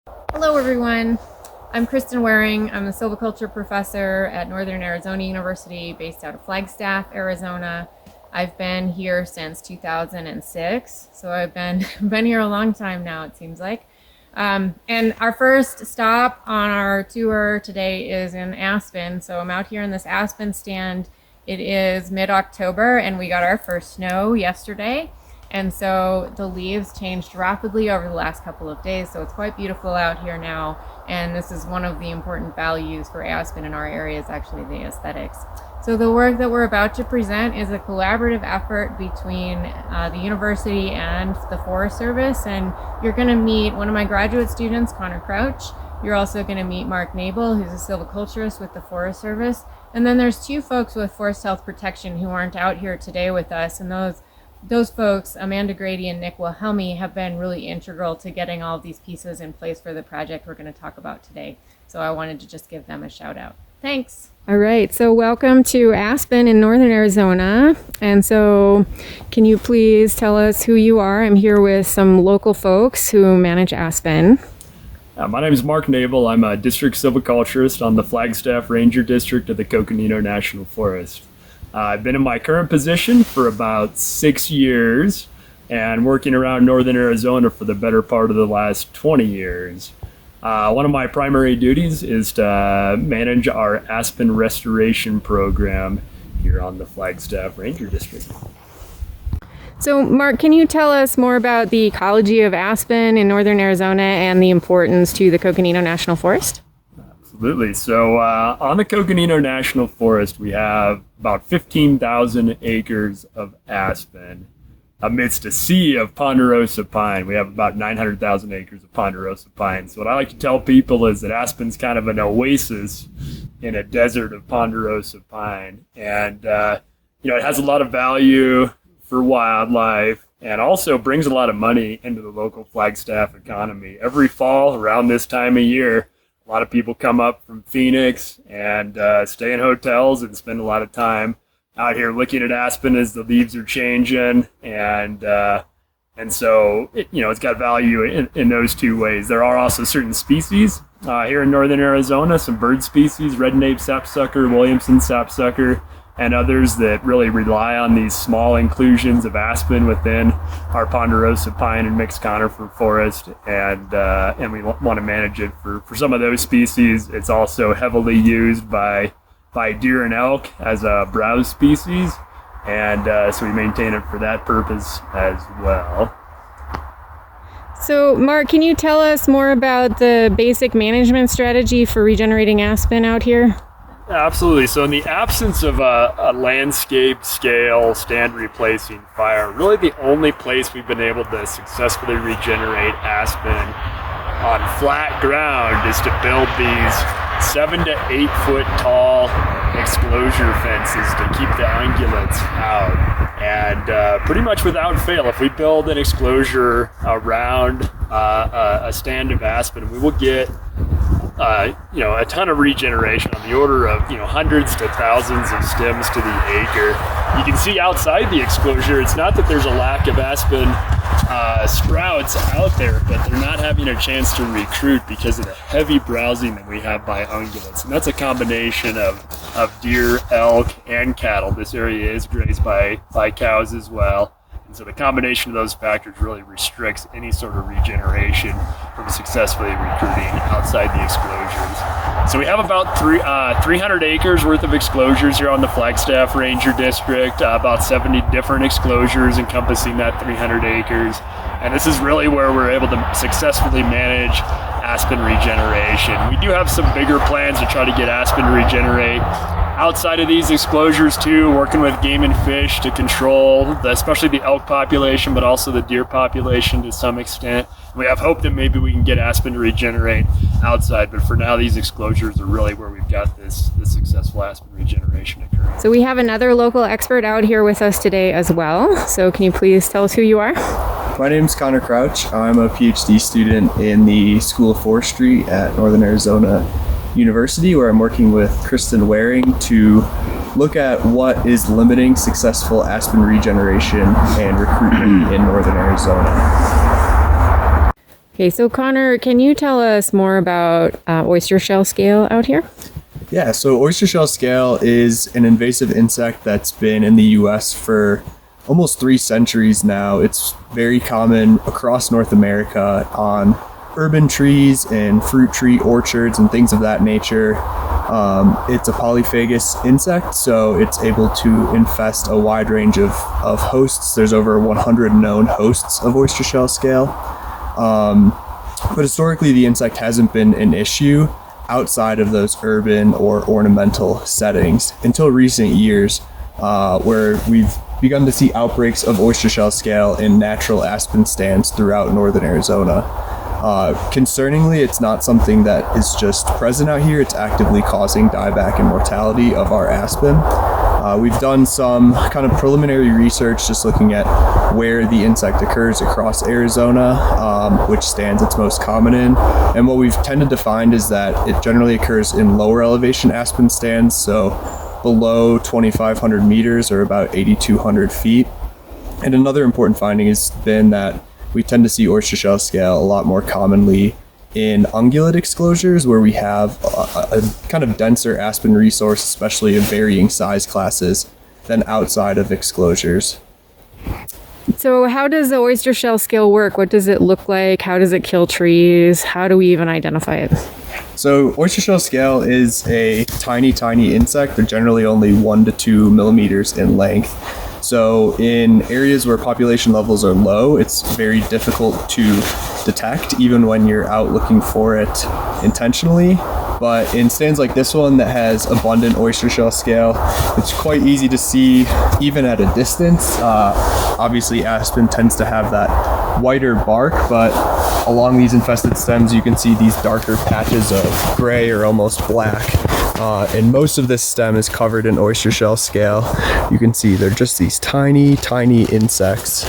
Hello everyone, I'm Kristen Waring. I'm a silviculture professor at Northern Arizona University based out of Flagstaff, Arizona. I've been here since 2006, so I've been here a long time now, it seems like. And our first stop on our tour today is in Aspen. So I'm out here in this aspen stand. It is mid-October and we got our first snow yesterday. And so the leaves changed rapidly over the last couple of days. So it's quite beautiful out here now. And this is one of the important values for aspen in our area is actually the aesthetics. So the work that we're about to present is a collaborative effort between the university and the Forest Service. And you're going to meet one of my graduate students, Connor Crouch. You're also going to meet Mark Nabel, who's a silviculturist with the Forest Service. And then there's two folks with Forest Health Protection who aren't out here today with us. And those folks, Amanda Grady and Nick Wilhelmi, have been really integral to getting all of these pieces in place for the project we're going to talk about today. So I wanted to just give them a shout out. Thanks. All right, so welcome to Aspen in Northern Arizona. And so can you please tell us who you are? I'm here with some local folks who manage Aspen. My name is Mark Nabel. I'm a district silviculturist on the Flagstaff Ranger District of the Coconino National Forest. I've been in my current position for about 6 years and working around Northern Arizona for the better part of the last 20 years. One of my primary duties is to manage our aspen restoration program here on the Flagstaff Ranger District. So Mark, can you tell us more about the ecology of aspen in Northern Arizona and the importance to the Coconino National Forest? Absolutely. So on the Coconino National Forest, we have about 15,000 acres of aspen amidst a sea of ponderosa pine. We have about 900,000 acres of ponderosa pine. So what I like to tell people is that aspen's kind of an oasis in a desert of ponderosa pine. And, it has a lot of value for wildlife and also brings a lot of money into the local Flagstaff economy. Every fall around this time of year, a lot of people come up from Phoenix and stay in hotels and spend a lot of time out here looking at aspen as the leaves are changing, and so it's got value in those two ways. There are also certain species here in Northern Arizona, some bird species, red-naped sapsucker, Williamson sapsucker, and others that really rely on these small inclusions of aspen within our ponderosa pine and mixed conifer forest, and we want to manage it for some of those species. It's also heavily used by deer and elk as a browse species, and so we maintain it for that purpose as well. So Mark, can you tell us more about the basic management strategy for regenerating aspen out here? Absolutely. So in the absence of a landscape scale stand replacing fire, really the only place we've been able to successfully regenerate aspen on flat ground is to build these 7 to 8 foot tall exclosure fences to keep the ungulates out. And pretty much without fail, if we build an exclosure around a stand of aspen, we will get a ton of regeneration on the order of, hundreds to thousands of stems to the acre. You can see outside the exclosure, it's not that there's a lack of aspen sprouts out there, but they're not having a chance to recruit because of the heavy browsing that we have by ungulates. And that's a combination of deer, elk, and cattle. This area is grazed by cows as well. And so the combination of those factors really restricts any sort of regeneration from successfully recruiting outside the exclosures. So we have about 300 acres worth of exclosures here on the Flagstaff Ranger District, about 70 different exclosures encompassing that 300 acres. And this is really where we're able to successfully manage aspen regeneration. We do have some bigger plans to try to get aspen to regenerate outside of these exclosures too, working with game and fish to control especially the elk population, but also the deer population to some extent. We have hope that maybe we can get aspen to regenerate outside, but for now these exclosures are really where we've got this successful aspen regeneration occurring. So we have another local expert out here with us today as well. So can you please tell us who you are? My name is Connor Crouch. I'm a PhD student in the School of Forestry at Northern Arizona University, where I'm working with Kristen Waring to look at what is limiting successful aspen regeneration and recruitment in Northern Arizona. Okay, so Connor, can you tell us more about oyster shell scale out here? Yeah, so oyster shell scale is an invasive insect that's been in the US for almost 3 centuries now. It's very common across North America on urban trees and fruit tree orchards and things of that nature. It's a polyphagous insect, so it's able to infest a wide range of hosts. There's over 100 known hosts of oyster shell scale. But historically, the insect hasn't been an issue outside of those urban or ornamental settings until recent years, where we've begun to see outbreaks of oyster shell scale in natural aspen stands throughout northern Arizona. Concerningly, it's not something that is just present out here. It's actively causing dieback and mortality of our aspen. We've done some kind of preliminary research just looking at where the insect occurs across Arizona, which stands it's most common in. And what we've tended to find is that it generally occurs in lower elevation aspen stands, so below 2,500 meters or about 8,200 feet. And another important finding has been that we tend to see oyster shell scale a lot more commonly in ungulate exclosures, where we have a kind of denser aspen resource, especially of varying size classes, than outside of exclosures. So how does the oyster shell scale work? What does it look like? How does it kill trees? How do we even identify it? So oyster shell scale is a tiny, tiny insect. They're generally only 1 to 2 millimeters in length. So in areas where population levels are low, it's very difficult to detect, even when you're out looking for it intentionally. But in stands like this one that has abundant oyster shell scale, it's quite easy to see even at a distance. Obviously, aspen tends to have that whiter bark, but along these infested stems, you can see these darker patches of gray or almost black. And most of this stem is covered in oyster shell scale. You can see they're just these tiny, tiny insects.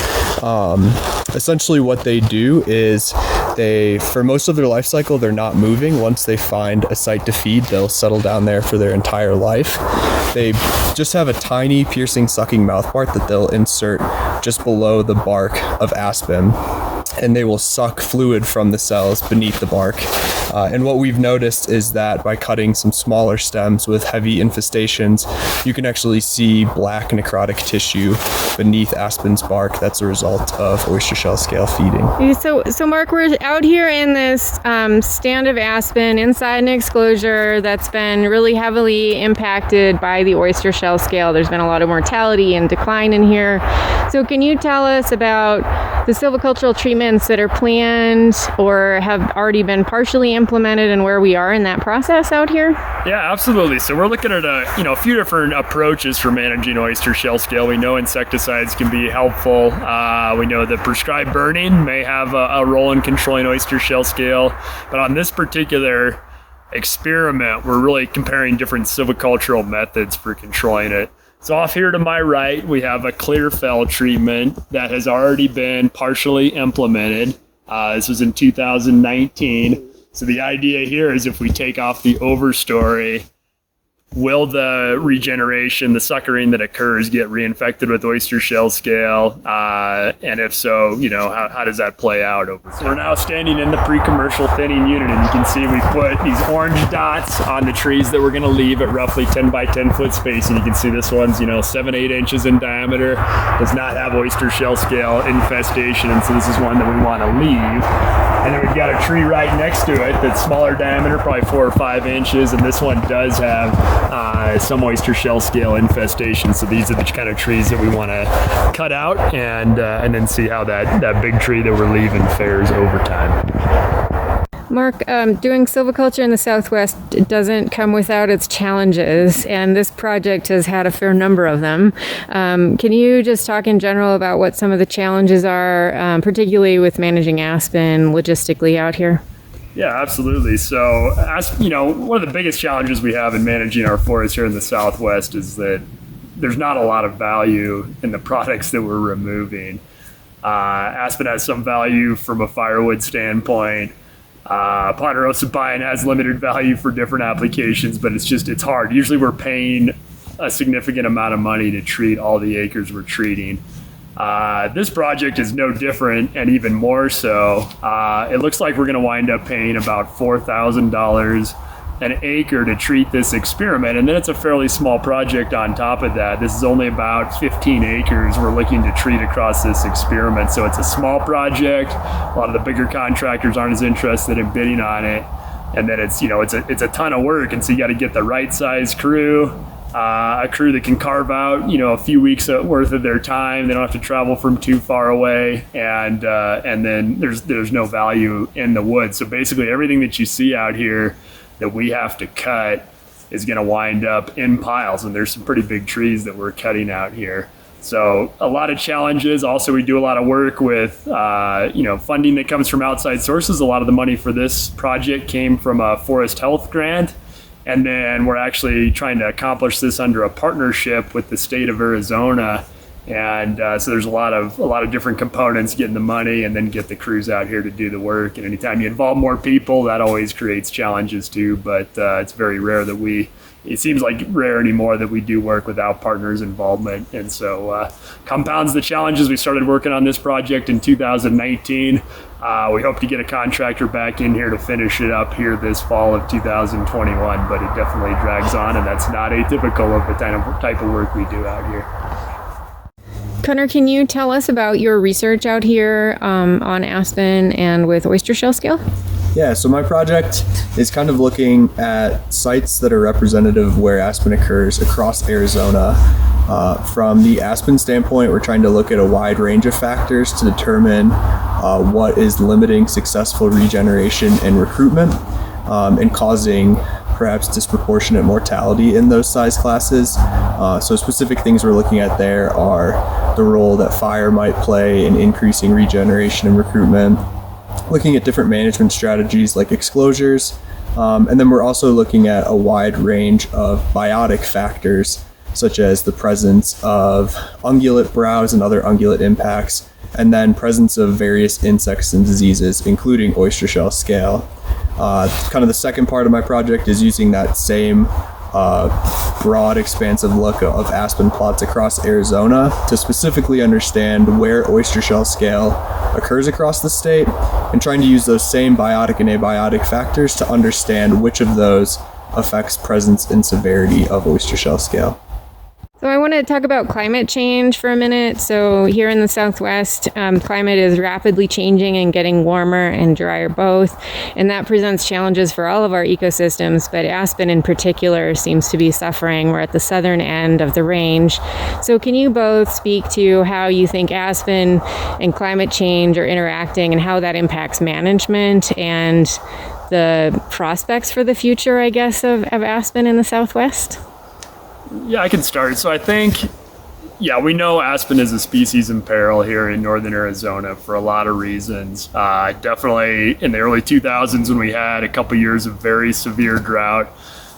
Essentially what they do is for most of their life cycle, they're not moving. Once they find a site to feed, they'll settle down there for their entire life. They just have a tiny piercing sucking mouthpart that they'll insert just below the bark of aspen, and they will suck fluid from the cells beneath the bark. And what we've noticed is that by cutting some smaller stems with heavy infestations, you can actually see black necrotic tissue beneath aspen's bark. That's a result of oyster shell scale feeding. So Mark, we're out here in this stand of aspen inside an exclosure that's been really heavily impacted by the oyster shell scale. There's been a lot of mortality and decline in here. So can you tell us about the silvicultural treatments that are planned or have already been partially implemented and where we are in that process out here? Yeah, absolutely. So we're looking at a few different approaches for managing oyster shell scale. We know insecticides can be helpful. We know that prescribed burning may have a role in controlling oyster shell scale. But on this particular experiment, we're really comparing different silvicultural methods for controlling it. So off here to my right, we have a clear fell treatment that has already been partially implemented. This was in 2019. So the idea here is if we take off the overstory, will the regeneration, the suckering that occurs, get reinfected with oyster shell scale? And if so, how does that play out over time? So we're now standing in the pre-commercial thinning unit, and you can see we put these orange dots on the trees that we're going to leave at roughly 10 by 10 foot spacing. You can see this one's 7-8 inches in diameter, does not have oyster shell scale infestation, and so this is one that we want to leave. And then we've got a tree right next to it that's smaller diameter, probably 4 or 5 inches, and this one does have some oyster shell scale infestation. So these are the kind of trees that we want to cut out and then see how that big tree that we're leaving fares over time. Mark, doing silviculture in the Southwest doesn't come without its challenges, and this project has had a fair number of them. Can you just talk in general about what some of the challenges are, particularly with managing aspen logistically out here? Yeah, absolutely. So, one of the biggest challenges we have in managing our forests here in the Southwest is that there's not a lot of value in the products that we're removing. Aspen has some value from a firewood standpoint. Ponderosa pine has limited value for different applications, but it's hard. Usually we're paying a significant amount of money to treat all the acres we're treating. This project is no different, and even more so. It looks like we're going to wind up paying about $4,000 an acre to treat this experiment, and then it's a fairly small project on top of that. This is only about 15 acres we're looking to treat across this experiment, so it's a small project. A lot of the bigger contractors aren't as interested in bidding on it, and then it's a ton of work, and so you got to get the right size crew. A crew that can carve out, a few weeks worth of their time. They don't have to travel from too far away, and then there's no value in the wood. So basically, everything that you see out here that we have to cut is going to wind up in piles, and there's some pretty big trees that we're cutting out here. So a lot of challenges. Also, we do a lot of work with funding that comes from outside sources. A lot of the money for this project came from a forest health grant. And then we're actually trying to accomplish this under a partnership with the state of Arizona. And so there's a lot of different components, getting the money and then get the crews out here to do the work. And anytime you involve more people, that always creates challenges too. But it's very rare that it seems like rare anymore that we do work without partners' involvement. And so compounds the challenges. We started working on this project in 2019. We hope to get a contractor back in here to finish it up here this fall of 2021, but it definitely drags on, and that's not atypical of the type of work we do out here. Connor, can you tell us about your research out here on aspen and with oyster shell scale? Yeah, so my project is kind of looking at sites that are representative of where aspen occurs across Arizona. From the aspen standpoint, we're trying to look at a wide range of factors to determine what is limiting successful regeneration and recruitment and causing perhaps disproportionate mortality in those size classes. So specific things we're looking at there are the role that fire might play in increasing regeneration and recruitment, looking at different management strategies like exclosures, and then we're also looking at a wide range of biotic factors such as the presence of ungulate browse and other ungulate impacts, and then presence of various insects and diseases, including oyster shell scale. Kind of the second part of my project is using that same broad, expansive look of aspen plots across Arizona to specifically understand where oyster shell scale occurs across the state, and trying to use those same biotic and abiotic factors to understand which of those affects presence and severity of oyster shell scale. So I want to talk about climate change for a minute. So here in the Southwest, climate is rapidly changing and getting warmer and drier both, and that presents challenges for all of our ecosystems, but aspen in particular seems to be suffering. We're at the southern end of the range. So can you both speak to how you think aspen and climate change are interacting and how that impacts management and the prospects for the future, I guess, of aspen in the Southwest? Yeah, I can start. So I think, we know aspen is a species in peril here in northern Arizona for a lot of reasons. Definitely in the early 2000s when we had a couple years of very severe drought,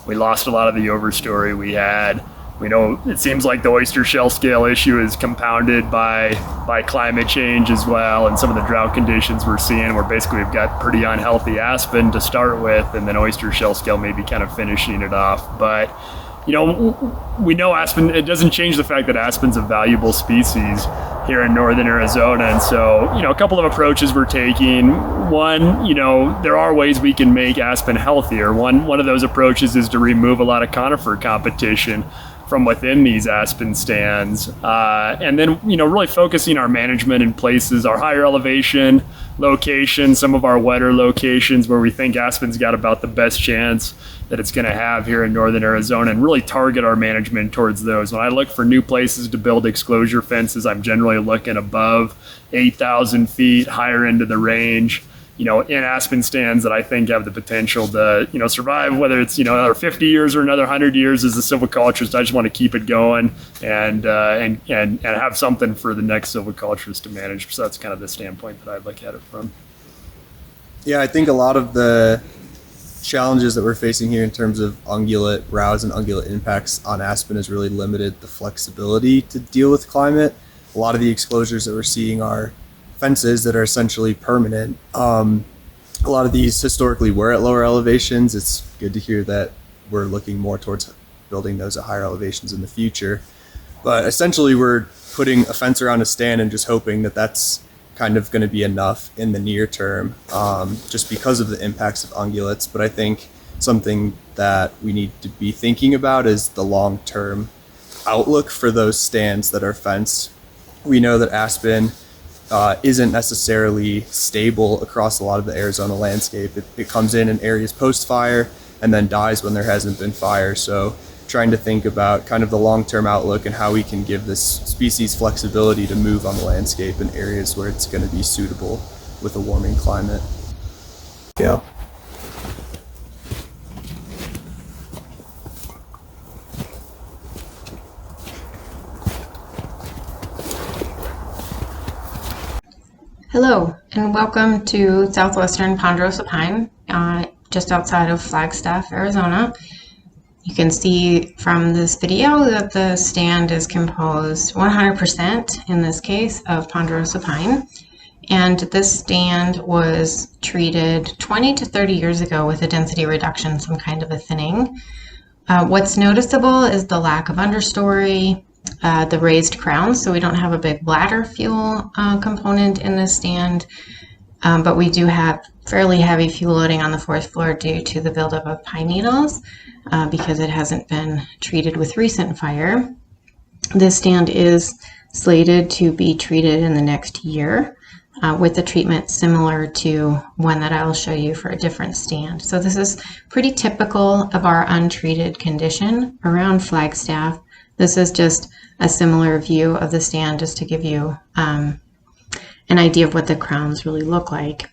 we lost a lot of the overstory we had. We know it seems like the oyster shell scale issue is compounded by climate change as well, and some of the drought conditions we're seeing where basically we've got pretty unhealthy aspen to start with, and then oyster shell scale maybe kind of finishing it off. But we know aspen, it doesn't change the fact that aspen's a valuable species here in northern Arizona. And so, a couple of approaches we're taking. One, there are ways we can make aspen healthier. One of those approaches is to remove a lot of conifer competition from within these aspen stands. And then, really focusing our management in places, our higher elevation locations, some of our wetter locations where we think aspen's got about the best chance that it's going to have here in northern Arizona, and really target our management towards those. When I look for new places to build exclosure fences, I'm generally looking above 8,000 feet, higher into the range, in aspen stands that I think have the potential to, survive, whether it's, another 50 years or another 100 years as a silviculturist. I just want to keep it going and have something for the next silviculturist to manage. So that's kind of the standpoint that I look at it from. Yeah, I think a lot of the challenges that we're facing here in terms of ungulate browse and ungulate impacts on aspen has really limited the flexibility to deal with climate. A lot of the exclosures that we're seeing are fences that are essentially permanent. A lot of these historically were at lower elevations. It's good to hear that we're looking more towards building those at higher elevations in the future. But essentially we're putting a fence around a stand and just hoping that that's kind of going to be enough in the near term, just because of the impacts of ungulates. But I think something that we need to be thinking about is the long-term outlook for those stands that are fenced. We know that aspen isn't necessarily stable across a lot of the Arizona landscape. It comes in areas post-fire and then dies when there hasn't been fire. So trying to think about kind of the long-term outlook and how we can give this species flexibility to move on the landscape in areas where it's going to be suitable with a warming climate. Yeah. Hello, and welcome to southwestern ponderosa pine, just outside of Flagstaff, Arizona. You can see from this video that the stand is composed 100% in this case of ponderosa pine. And this stand was treated 20 to 30 years ago with a density reduction, some kind of a thinning. What's noticeable is the lack of understory, the raised crowns, so we don't have a big bladder fuel component in this stand, but we do have fairly heavy fuel loading on the fourth floor due to the buildup of pine needles because it hasn't been treated with recent fire. This stand is slated to be treated in the next year with a treatment similar to one that I'll show you for a different stand. So this is pretty typical of our untreated condition around Flagstaff. This is just a similar view of the stand just to give you an idea of what the crowns really look like.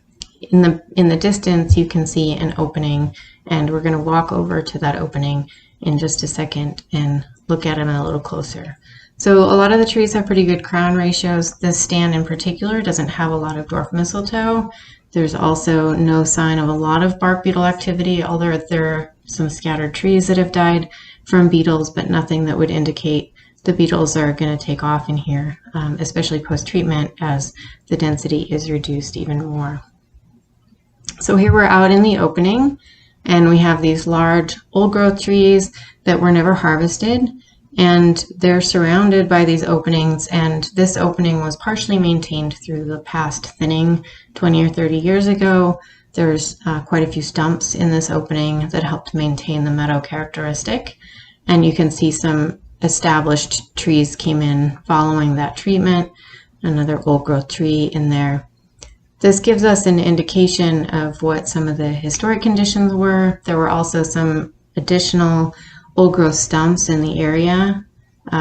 In the distance, you can see an opening, and we're going to walk over to that opening in just a second and look at them a little closer. So a lot of the trees have pretty good crown ratios. This stand in particular doesn't have a lot of dwarf mistletoe. There's also no sign of a lot of bark beetle activity, although there are some scattered trees that have died from beetles, but nothing that would indicate the beetles are going to take off in here, especially post-treatment as the density is reduced even more. So here we're out in the opening, and we have these large old-growth trees that were never harvested, and they're surrounded by these openings, and this opening was partially maintained through the past thinning 20 or 30 years ago. There's quite a few stumps in this opening that helped maintain the meadow characteristic, and you can see some established trees came in following that treatment, another old growth tree in there. This gives us an indication of what some of the historic conditions were. There were also some additional old growth stumps in the area,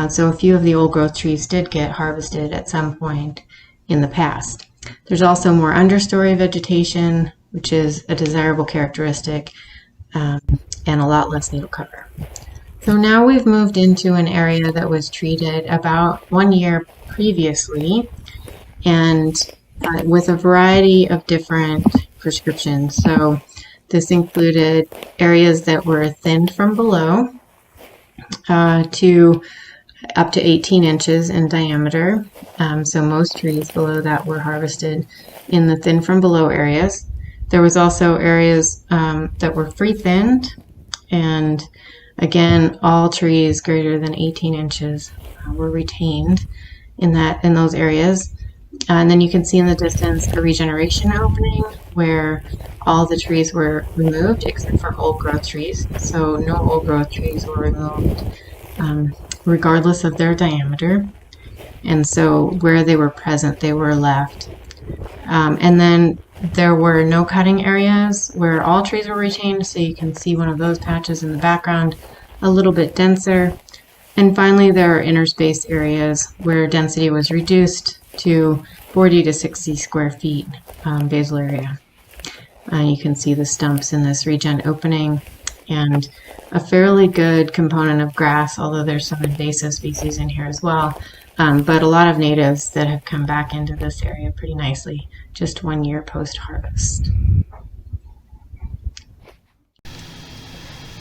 so a few of the old growth trees did get harvested at some point in the past. There's also more understory vegetation, which is a desirable characteristic, and a lot less needle cover. So now we've moved into an area that was treated about 1 year previously, and with a variety of different prescriptions. So this included areas that were thinned from below to up to 18 inches in diameter. So most trees below that were harvested in the thin from below areas. There was also areas that were free thinned, and again, all trees greater than 18 inches were retained in those areas. And then you can see in the distance a regeneration opening where all the trees were removed except for old growth trees. So no old growth trees were removed regardless of their diameter. And so where they were present, they were left. And then there were no cutting areas where all trees were retained. So you can see one of those patches in the background, a little bit denser. And finally, there are interspace areas where density was reduced to 40 to 60 square feet basal area. You can see the stumps in this regen opening and a fairly good component of grass, although there's some invasive species in here as well, but a lot of natives that have come back into this area pretty nicely just 1 year post-harvest.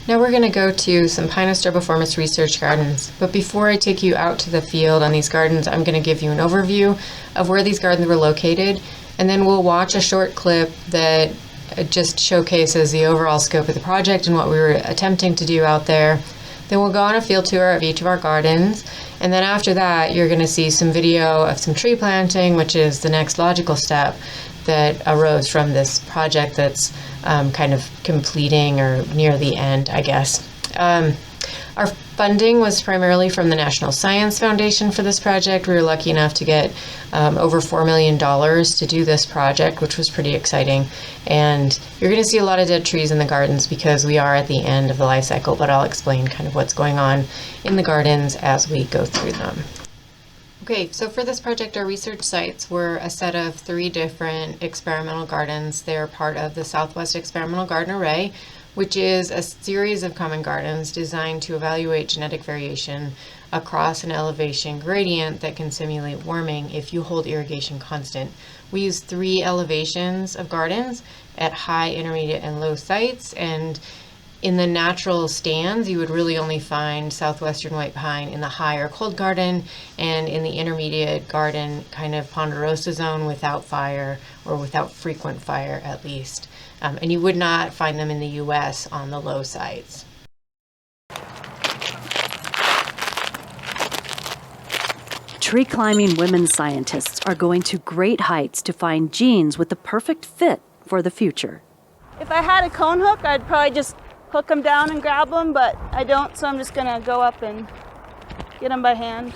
Now we're going to go to some Pinus sturbiformis research gardens, but before I take you out to the field on these gardens, I'm going to give you an overview of where these gardens were located, and then we'll watch a short clip that just showcases the overall scope of the project and what we were attempting to do out there. Then we'll go on a field tour of each of our gardens. And then after that, you're going to see some video of some tree planting, which is the next logical step that arose from this project that's kind of completing or near the end, I guess. Our funding was primarily from the National Science Foundation for this project. We were lucky enough to get over $4 million to do this project, which was pretty exciting. And you're going to see a lot of dead trees in the gardens because we are at the end of the life cycle, but I'll explain kind of what's going on in the gardens as we go through them. Okay, so for this project, our research sites were a set of 3 different experimental gardens. They're part of the Southwest Experimental Garden Array, which is a series of common gardens designed to evaluate genetic variation across an elevation gradient that can simulate warming if you hold irrigation constant. We use 3 elevations of gardens at high, intermediate, and low sites, and in the natural stands, you would really only find southwestern white pine in the high or cold garden, and in the intermediate garden, kind of ponderosa zone without fire, or without frequent fire at least. And you would not find them in the US on the low sites. Tree climbing women scientists are going to great heights to find genes with the perfect fit for the future. If I had a cone hook, I'd probably just hook them down and grab them, but I don't, so I'm just gonna go up and get them by hand.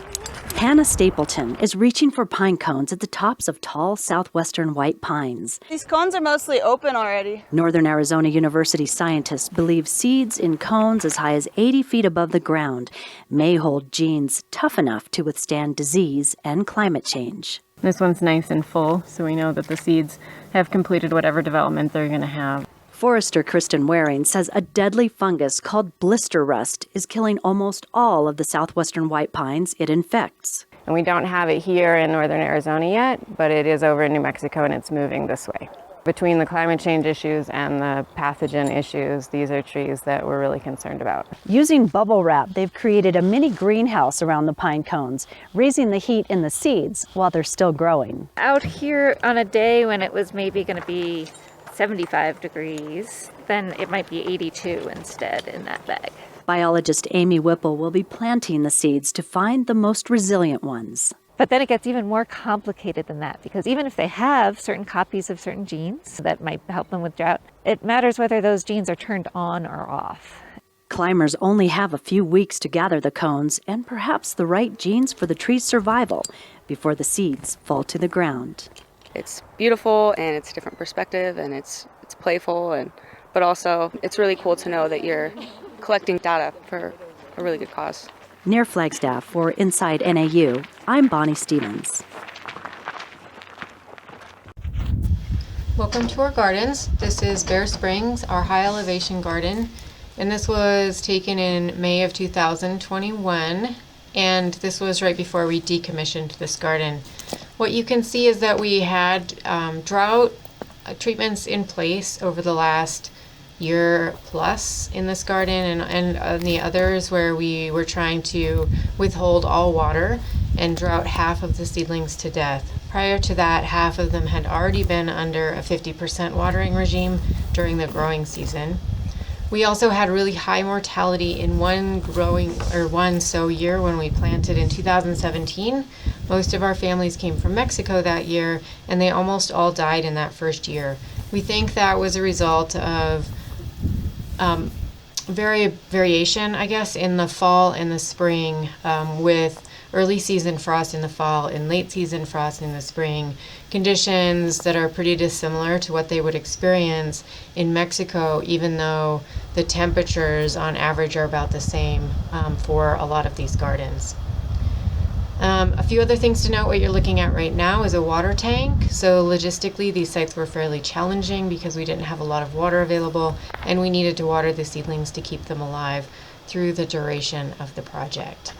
Hannah Stapleton is reaching for pine cones at the tops of tall southwestern white pines. These cones are mostly open already. Northern Arizona University scientists believe seeds in cones as high as 80 feet above the ground may hold genes tough enough to withstand disease and climate change. This one's nice and full, so we know that the seeds have completed whatever development they're going to have. Forester Kristen Waring says a deadly fungus called blister rust is killing almost all of the southwestern white pines it infects. And we don't have it here in northern Arizona yet, but it is over in New Mexico and it's moving this way. Between the climate change issues and the pathogen issues, these are trees that we're really concerned about. Using bubble wrap, they've created a mini greenhouse around the pine cones, raising the heat in the seeds while they're still growing. Out here on a day when it was maybe going to be 75 degrees, then it might be 82 instead in that bag. Biologist Amy Whipple will be planting the seeds to find the most resilient ones. But then it gets even more complicated than that, because even if they have certain copies of certain genes that might help them with drought, it matters whether those genes are turned on or off. Climbers only have a few weeks to gather the cones and perhaps the right genes for the tree's survival before the seeds fall to the ground. It's beautiful and it's a different perspective and it's playful, but also it's really cool to know that you're collecting data for a really good cause. Near Flagstaff for Inside NAU, I'm Bonnie Stevens. Welcome to our gardens. This is Bear Springs, our high elevation garden, and this was taken in May of 2021, and this was right before we decommissioned this garden. What you can see is that we had drought treatments in place over the last year plus in this garden and the others where we were trying to withhold all water and drought half of the seedlings to death. Prior to that, half of them had already been under a 50% watering regime during the growing season. We also had really high mortality in one sow year when we planted in 2017. Most of our families came from Mexico that year, and they almost all died in that first year. We think that was a result of variation, I guess, in the fall and the spring, with early season frost in the fall and late season frost in the spring, conditions that are pretty dissimilar to what they would experience in Mexico, even though the temperatures on average are about the same for a lot of these gardens. A few other things to note. What you're looking at right now is a water tank. So logistically, these sites were fairly challenging because we didn't have a lot of water available, and we needed to water the seedlings to keep them alive through the duration of the project.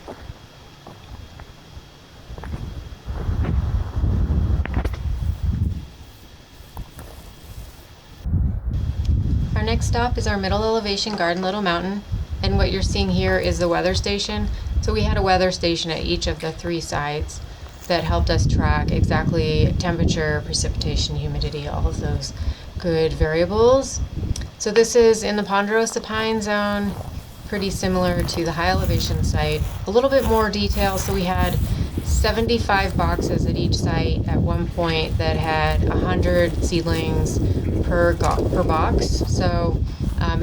Our next stop is our middle elevation garden, Little Mountain, and what you're seeing here is the weather station. So we had a weather station at each of the 3 sites that helped us track exactly temperature, precipitation, humidity, all of those good variables. So this is in the ponderosa pine zone, pretty similar to the high elevation site. A little bit more detail, so we had 75 boxes at each site at one point that had 100 seedlings per box. So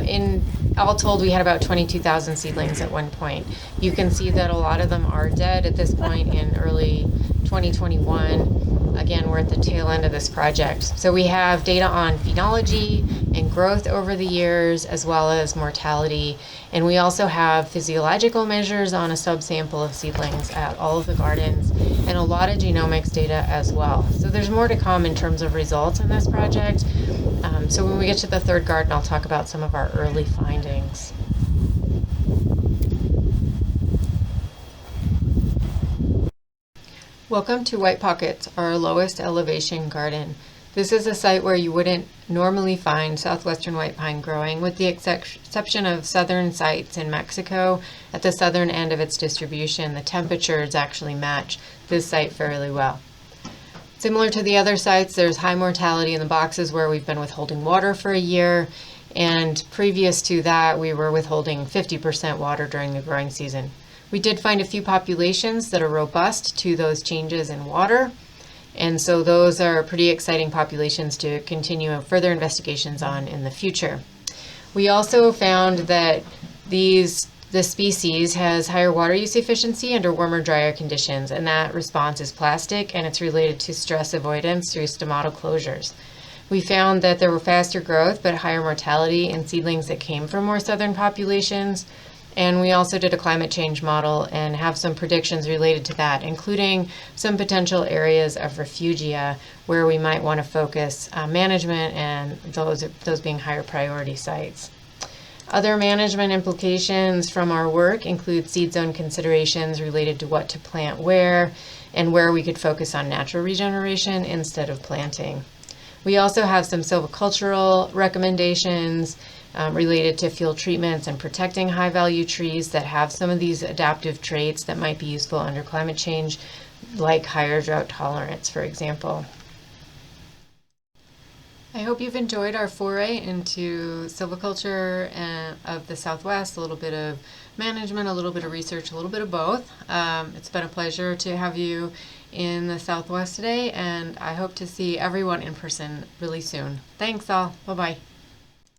in all told, we had about 22,000 seedlings at one point. You can see that a lot of them are dead at this point in early 2021. Again, we're at the tail end of this project. So we have data on phenology and growth over the years, as well as mortality. And we also have physiological measures on a subsample of seedlings at all of the gardens, and a lot of genomics data as well. So there's more to come in terms of results in this project. So when we get to the third garden, I'll talk about some of our early findings. Welcome to White Pockets, our lowest elevation garden. This is a site where you wouldn't normally find southwestern white pine growing, with the exception of southern sites in Mexico. At the southern end of its distribution, the temperatures actually match this site fairly well. Similar to the other sites, there's high mortality in the boxes where we've been withholding water for a year, and previous to that, we were withholding 50% water during the growing season. We did find a few populations that are robust to those changes in water, and so those are pretty exciting populations to continue further investigations on in the future. We also found that the species has higher water use efficiency under warmer, drier conditions, and that response is plastic, and it's related to stress avoidance through stomatal closures. We found that there were faster growth but higher mortality in seedlings that came from more southern populations. And we also did a climate change model and have some predictions related to that, including some potential areas of refugia where we might want to focus management, and those being higher priority sites. Other management implications from our work include seed zone considerations related to what to plant where, and where we could focus on natural regeneration instead of planting. We also have some silvicultural recommendations related to field treatments and protecting high-value trees that have some of these adaptive traits that might be useful under climate change, like higher drought tolerance, for example. I hope you've enjoyed our foray into silviculture of the Southwest, a little bit of management, a little bit of research, a little bit of both. It's been a pleasure to have you in the Southwest today, and I hope to see everyone in person really soon. Thanks all. Bye-bye.